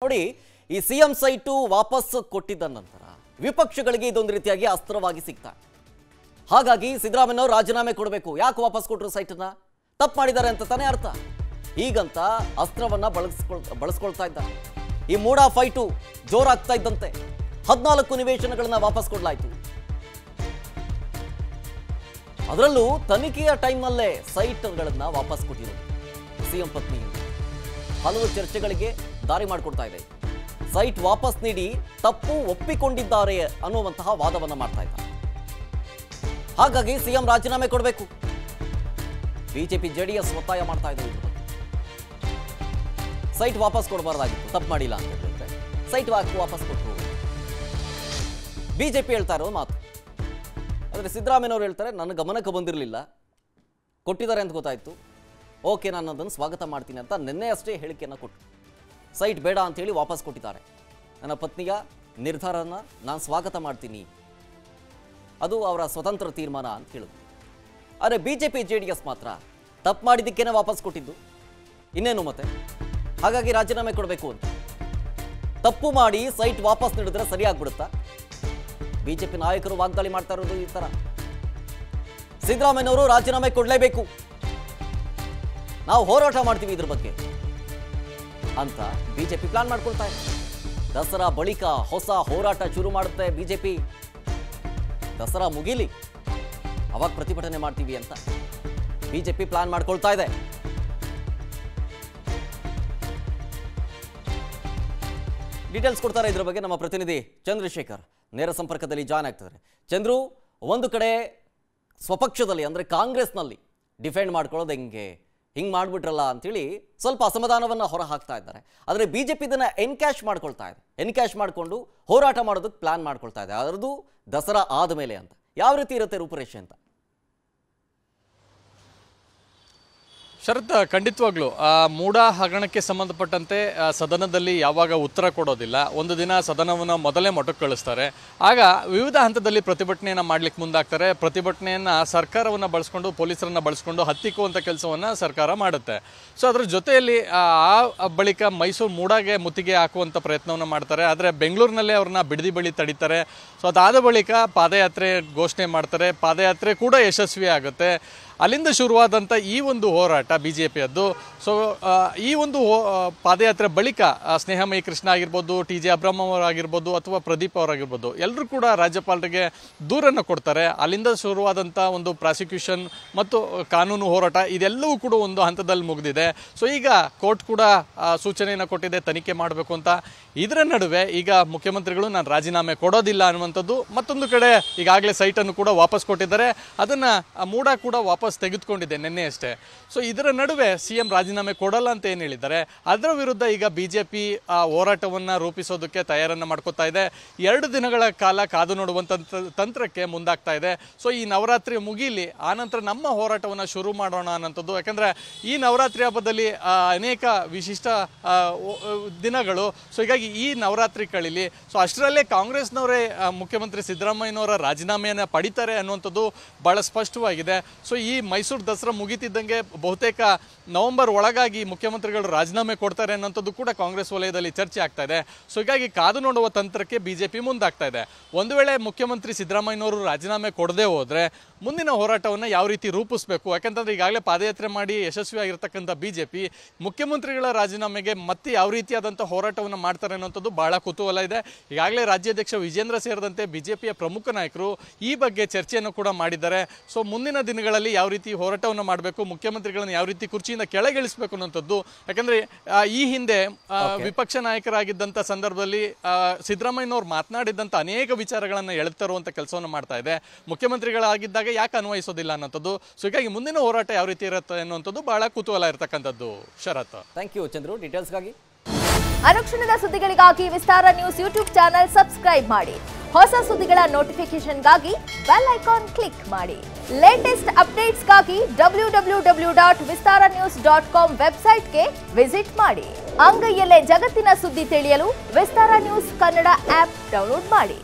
ನೋಡಿ, ಈ CM site ವಾಪಸ್ ಕೊಟ್ಟಿದ್ದ ನಂತರ ವಿಪಕ್ಷಗಳಿಗೆ ಇದೊಂದು ರೀತಿಯಾಗಿ ಅಸ್ತ್ರವಾಗಿ ಸಿಗ್ತಾ. ಹಾಗಾಗಿ ಸಿದ್ದರಾಮಯ್ಯನವರು ರಾಜೀನಾಮೆ ಕೊಡಬೇಕು. ಯಾಕೆ ವಾಪಸ್ ಕೊಟ್ಟರು ಸೈಟನ್ನ? ತಪ್ಪು ಮಾಡಿದ್ದಾರೆ ಅಂತ ತಾನೇ ಅರ್ಥ. ಹೀಗಂತ ಅಸ್ತ್ರವನ್ನ ಬಳಸ್ಕೊಳ್ತಾ ಇದ್ದಾರೆ. ಈ ಮೂಡಾ ಫೈಟು ಜೋರಾಗ್ತಾ ಇದ್ದಂತೆ 14 ನಿವೇಶನಗಳನ್ನ ವಾಪಸ್ ಕೊಡಲಾಯಿತು. ಅದರಲ್ಲೂ ತನಿಖೆಯ ಟೈಮ್ನಲ್ಲೇ ಸೈಟ್ಗಳನ್ನ ವಾಪಸ್ ಕೊಟ್ಟಿರೋದು ಸಿಎಂ ಪತ್ನಿ. ಹಲವು ಚರ್ಚೆಗಳಿಗೆ ದಾರಿ ಮಾಡಿಕೊಡ್ತಾ ಇದೆ. ಸೈಟ್ ವಾಪಸ್ ನೀಡಿ ತಪ್ಪು ಒಪ್ಪಿಕೊಂಡಿದ್ದಾರೆ ಅನ್ನುವಂತಹ ವಾದವನ್ನ ಮಾಡ್ತಾ ಇದ್ದಾರೆ. ಹಾಗಾಗಿ ಸಿಎಂ ರಾಜೀನಾಮೆ ಕೊಡಬೇಕು. ಬಿಜೆಪಿ ಜೆಡಿಎಸ್ ಒತ್ತಾಯ ಮಾಡ್ತಾ ಇದ್ದಾರೆ. ಸೈಟ್ ವಾಪಸ್ ಕೊಡಬಾರ್ದಾಗಿತ್ತು, ತಪ್ಪು ಮಾಡಿಲ್ಲ ಅಂತ ಹೇಳಿದ್ರೆ ಸೈಟ್ ವಾಪಸ್ ಕೊಟ್ಟರು. ಬಿಜೆಪಿ ಹೇಳ್ತಾ ಇರೋ ಮಾತು. ಆದರೆ ಸಿದ್ದರಾಮಯ್ಯನವರು ಹೇಳ್ತಾರೆ, ನನ್ನ ಗಮನಕ್ಕೆ ಬಂದಿರಲಿಲ್ಲ, ಕೊಟ್ಟಿದ್ದಾರೆ ಅಂತ ಗೊತ್ತಾಯ್ತು, ಓಕೆ ನಾನು ಅದನ್ನು ಸ್ವಾಗತ ಮಾಡ್ತೀನಿ ಅಂತ ನಿನ್ನೆ ಅಷ್ಟೇ ಹೇಳಿಕೆಯನ್ನು ಕೊಟ್ಟು ಸೈಟ್ ಬೇಡ ಅಂತೇಳಿ ವಾಪಸ್ ಕೊಟ್ಟಿದ್ದಾರೆ. ನನ್ನ ಪತ್ನಿಯ ನಿರ್ಧಾರನ ನಾನು ಸ್ವಾಗತ ಮಾಡ್ತೀನಿ, ಅದು ಅವರ ಸ್ವತಂತ್ರ ತೀರ್ಮಾನ ಅಂತ ಹೇಳಿದ್ರು. ಆದರೆ ಬಿಜೆಪಿ ಜೆಡಿಎಸ್ ಮಾತ್ರ ತಪ್ಪು ಮಾಡಿದ್ದಕ್ಕೇನೆ ವಾಪಸ್ ಕೊಟ್ಟಿದ್ದು, ಇನ್ನೇನು ಮತ್ತೆ ಹಾಗಾಗಿ ರಾಜೀನಾಮೆ ಕೊಡಬೇಕು ಅಂತ. ತಪ್ಪು ಮಾಡಿ ಸೈಟ್ ವಾಪಸ್ ನೀಡಿದ್ರೆ ಸರಿಯಾಗ್ಬಿಡುತ್ತಾ? ಬಿಜೆಪಿ ನಾಯಕರು ವಾಗ್ದಾಳಿ ಮಾಡ್ತಾ ಇರೋದು ಈ ತರ. ಸಿದ್ದರಾಮಯ್ಯನವರು ರಾಜೀನಾಮೆ ಕೊಡಲೇಬೇಕು, ನಾವು ಹೋರಾಟ ಮಾಡ್ತೀವಿ ಇದ್ರ ಬಗ್ಗೆ ಅಂತ ಬಿಜೆಪಿ ಪ್ಲಾನ್ ಮಾಡ್ಕೊಳ್ತಾ ಇದೆ. ದಸರಾ ಬಳಿಕ ಹೊಸ ಹೋರಾಟ ಶುರು ಮಾಡುತ್ತೆ ಬಿಜೆಪಿ. ದಸರಾ ಮುಗಿಲಿ, ಅವಾಗ ಪ್ರತಿಭಟನೆ ಮಾಡ್ತೀವಿ ಅಂತ ಬಿಜೆಪಿ ಪ್ಲಾನ್ ಮಾಡ್ಕೊಳ್ತಾ ಇದೆ. ಡೀಟೇಲ್ಸ್ ಕೊಡ್ತಾರೆ ಇದ್ರ ಬಗ್ಗೆ ನಮ್ಮ ಪ್ರತಿನಿಧಿ ಚಂದ್ರಶೇಖರ್ ನೇರ ಸಂಪರ್ಕದಲ್ಲಿ ಜಾಯ್ನ್ ಆಗ್ತಿದ್ದಾರೆ. ಚಂದ್ರು, ಒಂದು ಕಡೆ ಸ್ವಪಕ್ಷದಲ್ಲಿ ಅಂದ್ರೆ ಕಾಂಗ್ರೆಸ್ನಲ್ಲಿ ಡಿಫೆಂಡ್ ಮಾಡ್ಕೊಳ್ಳೋದು ಹಿಂಗೆ ಮಾಡ್ಬಿಟ್ರಲ್ಲ ಅಂತೇಳಿ ಸ್ವಲ್ಪ ಅಸಮಾಧಾನವನ್ನು ಹೊರ ಹಾಕ್ತಾ ಇದ್ದಾರೆ. ಆದರೆ ಬಿಜೆಪಿ ಇದನ್ನ ಎನ್ಕ್ಯಾಶ್ ಮಾಡ್ಕೊಳ್ತಾ ಇದೆ. ಎನ್ಕ್ಯಾಶ್ ಮಾಡಿಕೊಂಡು ಹೋರಾಟ ಮಾಡೋದಕ್ಕೆ ಪ್ಲಾನ್ ಮಾಡ್ಕೊಳ್ತಾ ಇದೆ. ಅದರದ್ದು ದಸರಾ ಆದಮೇಲೆ ಅಂತ. ಯಾವ ರೀತಿ ಇರುತ್ತೆ ರೂಪುರೇಷೆ ಅಂತ? ಶರತ್, ಖಂಡಿತವಾಗ್ಲೂ ಮೂಡಾ ಹಗರಣಕ್ಕೆ ಸಂಬಂಧಪಟ್ಟಂತೆ ಸದನದಲ್ಲಿ ಯಾವಾಗ ಉತ್ತರ ಕೊಡೋದಿಲ್ಲ, ಒಂದು ದಿನ ಸದನವನ್ನು ಮೊದಲೇ ಮೊಟಕು ಕಳಿಸ್ತಾರೆ. ಆಗ ವಿವಿಧ ಹಂತದಲ್ಲಿ ಪ್ರತಿಭಟನೆಯನ್ನು ಮಾಡ್ಲಿಕ್ಕೆ ಮುಂದಾಗ್ತಾರೆ. ಪ್ರತಿಭಟನೆಯನ್ನು ಸರ್ಕಾರವನ್ನು ಬಳಸ್ಕೊಂಡು, ಪೊಲೀಸರನ್ನು ಬಳಸ್ಕೊಂಡು ಹತ್ತಿಕ್ಕುವಂಥ ಕೆಲಸವನ್ನು ಸರ್ಕಾರ ಮಾಡುತ್ತೆ. ಸೊ ಅದ್ರ ಜೊತೆಯಲ್ಲಿ ಆ ಬಳಿಕ ಮೈಸೂರು ಮೂಡಾಗೆ ಮುತ್ತಿಗೆ ಹಾಕುವಂಥ ಪ್ರಯತ್ನವನ್ನು ಮಾಡ್ತಾರೆ. ಆದರೆ ಬೆಂಗಳೂರಿನಲ್ಲೇ ಅವ್ರನ್ನ ಬಿಡದಿ ಬಳಿ ತಡೀತಾರೆ. ಸೊ ಅದಾದ ಬಳಿಕ ಪಾದಯಾತ್ರೆ ಘೋಷಣೆ ಮಾಡ್ತಾರೆ. ಪಾದಯಾತ್ರೆ ಕೂಡ ಯಶಸ್ವಿ ಆಗುತ್ತೆ. ಅಲ್ಲಿಂದ ಶುರುವಾದಂಥ ಈ ಒಂದು ಹೋರಾಟ ಬಿಜೆಪಿಯದ್ದು. ಸೊ ಈ ಒಂದು ಪಾದಯಾತ್ರೆ ಬಳಿಕ ಸ್ನೇಹಮಯಿ ಕೃಷ್ಣ ಆಗಿರ್ಬೋದು, ಟಿ ಜೆ ಅಬ್ರಹಂ ಅವರಾಗಿರ್ಬೋದು, ಅಥವಾ ಪ್ರದೀಪ್ ಅವರಾಗಿರ್ಬೋದು, ಎಲ್ಲರೂ ಕೂಡ ರಾಜ್ಯಪಾಲರಿಗೆ ದೂರನ್ನು ಕೊಡ್ತಾರೆ. ಅಲ್ಲಿಂದ ಶುರುವಾದಂಥ ಒಂದು ಪ್ರಾಸಿಕ್ಯೂಷನ್ ಮತ್ತು ಕಾನೂನು ಹೋರಾಟ ಇದೆಲ್ಲವೂ ಕೂಡ ಒಂದು ಹಂತದಲ್ಲಿ ಮುಗಿದಿದೆ. ಸೊ ಈಗ ಕೋರ್ಟ್ ಕೂಡ ಸೂಚನೆಯನ್ನು ಕೊಟ್ಟಿದೆ ತನಿಖೆ ಮಾಡಬೇಕು ಅಂತ. ಇದರ ನಡುವೆ ಈಗ ಮುಖ್ಯಮಂತ್ರಿಗಳು ನಾನು ರಾಜೀನಾಮೆ ಕೊಡೋದಿಲ್ಲ ಅನ್ನುವಂಥದ್ದು. ಮತ್ತೊಂದು ಕಡೆ ಈಗಾಗಲೇ ಸೈಟನ್ನು ಕೂಡ ವಾಪಸ್ ಕೊಟ್ಟಿದ್ದಾರೆ. ಅದನ್ನು ಮೂಡಾ ಕೂಡ ವಾಪಸ್ ತೆಗೆದುಕೊಂಡಿದೆ ನಿನ್ನೆ ಅಷ್ಟೇ. ಸೊ ಇದರ ನಡುವೆ ಸಿಎಂ ರಾಜೀನಾಮೆ ಕೊಡಲ್ಲ ಅಂತ ಏನು ಹೇಳಿದ್ದಾರೆ, ಅದರ ವಿರುದ್ಧ ಈಗ ಬಿಜೆಪಿ ಹೋರಾಟವನ್ನು ರೂಪಿಸೋದಕ್ಕೆ ತಯಾರನ್ನು ಮಾಡ್ಕೋತಾ ಇದೆ. 2 ದಿನಗಳ ಕಾಲ ಕಾದು ನೋಡುವಂಥ ತಂತ್ರಕ್ಕೆ ಮುಂದಾಗ್ತಾ ಇದೆ. ಸೊ ಈ ನವರಾತ್ರಿ ಮುಗೀಲಿ, ಆನಂತರ ನಮ್ಮ ಹೋರಾಟವನ್ನು ಶುರು ಮಾಡೋಣ ಅನ್ನೋಂಥದ್ದು. ಯಾಕಂದರೆ ಈ ನವರಾತ್ರಿ ಹಬ್ಬದಲ್ಲಿ ಅನೇಕ ವಿಶಿಷ್ಟ ದಿನಗಳು. ಸೊ ಹೀಗಾಗಿ ಈ ನವರಾತ್ರಿ ಕಳೀಲಿ. ಸೊ ಅಷ್ಟರಲ್ಲೇ ಕಾಂಗ್ರೆಸ್ನವರೇ ಮುಖ್ಯಮಂತ್ರಿ ಸಿದ್ದರಾಮಯ್ಯನವರ ರಾಜೀನಾಮೆಯನ್ನು ಪಡಿತಾರೆ ಅನ್ನುವಂಥದ್ದು ಭಾಳ ಸ್ಪಷ್ಟವಾಗಿದೆ. ಸೊ ಈ ಮೈಸೂರು ದಸರಾ ಮುಗಿತಿದ್ದಂಗೆ ಬಹುತೇಕ ನವೆಂಬರ್ ಒಳಗಾಗಿ ಮುಖ್ಯಮಂತ್ರಿಗಳು ರಾಜೀನಾಮೆ ಕೊಡ್ತಾರೆ ಅನ್ನೋಂಥದ್ದು ಕೂಡ ಕಾಂಗ್ರೆಸ್ ವಲಯದಲ್ಲಿ ಚರ್ಚೆ ಆಗ್ತಾ ಇದೆ. ಸೊ ಹೀಗಾಗಿ ಕಾದು ನೋಡುವ ತಂತ್ರಕ್ಕೆ ಬಿಜೆಪಿ ಮುಂದಾಗ್ತಾ ಇದೆ. ಒಂದು ವೇಳೆ ಮುಖ್ಯಮಂತ್ರಿ ಸಿದ್ದರಾಮಯ್ಯನವರು ರಾಜೀನಾಮೆ ಕೊಡದೆ ಹೋದರೆ ಮುಂದಿನ ಹೋರಾಟವನ್ನು ಯಾವ ರೀತಿ ರೂಪಿಸಬೇಕು? ಯಾಕಂತಂದ್ರೆ ಈಗಾಗಲೇ ಪಾದಯಾತ್ರೆ ಮಾಡಿ ಯಶಸ್ವಿಯಾಗಿರ್ತಕ್ಕಂಥ ಬಿಜೆಪಿ ಮುಖ್ಯಮಂತ್ರಿಗಳ ರಾಜೀನಾಮೆಗೆ ಮತ್ತೆ ಯಾವ ರೀತಿಯಾದಂಥ ಹೋರಾಟವನ್ನು ಮಾಡ್ತಾರೆ ಅನ್ನೋಂಥದ್ದು ಬಹಳ ಕುತೂಹಲ ಇದೆ. ಈಗಾಗಲೇ ರಾಜ್ಯಾಧ್ಯಕ್ಷ ವಿಜೇಂದ್ರ ಸೇರಿದಂತೆ ಬಿಜೆಪಿಯ ಪ್ರಮುಖ ನಾಯಕರು ಈ ಬಗ್ಗೆ ಚರ್ಚೆಯನ್ನು ಕೂಡ ಮಾಡಿದ್ದಾರೆ. ಸೊ ಮುಂದಿನ ದಿನಗಳಲ್ಲಿ ಯಾವ ರೀತಿ ಹೋರಾಟವನ್ನು ಮಾಡಬೇಕು, ಮುಖ್ಯಮಂತ್ರಿಗಳನ್ನು ಯಾವ ರೀತಿ ಕುರ್ಚಿಯಿಂದ ಕೆಳಗಿಳಿಸಬೇಕು ಅನ್ನೋಂಥದ್ದು. ಯಾಕಂದ್ರೆ ಈ ಹಿಂದೆ ವಿಪಕ್ಷ ನಾಯಕರಾಗಿದ್ದಂಥ ಸಂದರ್ಭದಲ್ಲಿ ಸಿದ್ದರಾಮಯ್ಯನವರು ಮಾತನಾಡಿದಂಥ ಅನೇಕ ವಿಚಾರಗಳನ್ನು ಎಳೆತರುವಂಥ ಕೆಲಸವನ್ನು ಮಾಡ್ತಾ ಇದೆ. ಮುಖ್ಯಮಂತ್ರಿಗಳಾಗಿದ್ದಾಗ ಯಾಕೆ ಅನ್ವಯಿಸೋದಿಲ್ಲ ಅನ್ನೋಂಥದ್ದು. ಸೊ ಹೀಗಾಗಿ ಮುಂದಿನ ಹೋರಾಟ ಯಾವ ರೀತಿ ಇರುತ್ತೆ ಅನ್ನುವಂಥದ್ದು ಬಹಳ ಕುತೂಹಲ ಇರತಕ್ಕಂಥದ್ದು. ಶರತ್, ಥ್ಯಾಂಕ್ ಯು ಚಂದ್ರು. ಡೀಟೇಲ್ಸ್ಗಾಗಿ ಅನುಕ್ಷಣದ ಸುದ್ದಿಗಳಿಗಾಗಿ ವಿಸ್ತಾರ ನ್ಯೂಸ್ ಯೂಟ್ಯೂಬ್ ಚಾನೆಲ್ ಸಬ್ಸ್ಕ್ರೈಬ್ ಮಾಡಿ. ಹೊಸ ಸುದ್ದಿಗಳ ನೋಟಿಫಿಕೇಶನ್ಗಾಗಿ ಬೆಲ್ ಐಕಾನ್ ಕ್ಲಿಕ್ ಮಾಡಿ. ಲೇಟೆಸ್ಟ್ ಅಪ್ಡೇಟ್ಸ್ಗಾಗಿ www.vistaranews.com ವೆಬ್ಸೈಟ್ಗೆ ವಿಸಿಟ್ ಮಾಡಿ. ಅಂಗೈಯಲ್ಲೇ ಜಗತ್ತಿನ ಸುದ್ದಿ ತಿಳಿಯಲು ವಿಸ್ತಾರ ನ್ಯೂಸ್ ಕನ್ನಡ ಆಪ್ ಡೌನ್ಲೋಡ್ ಮಾಡಿ.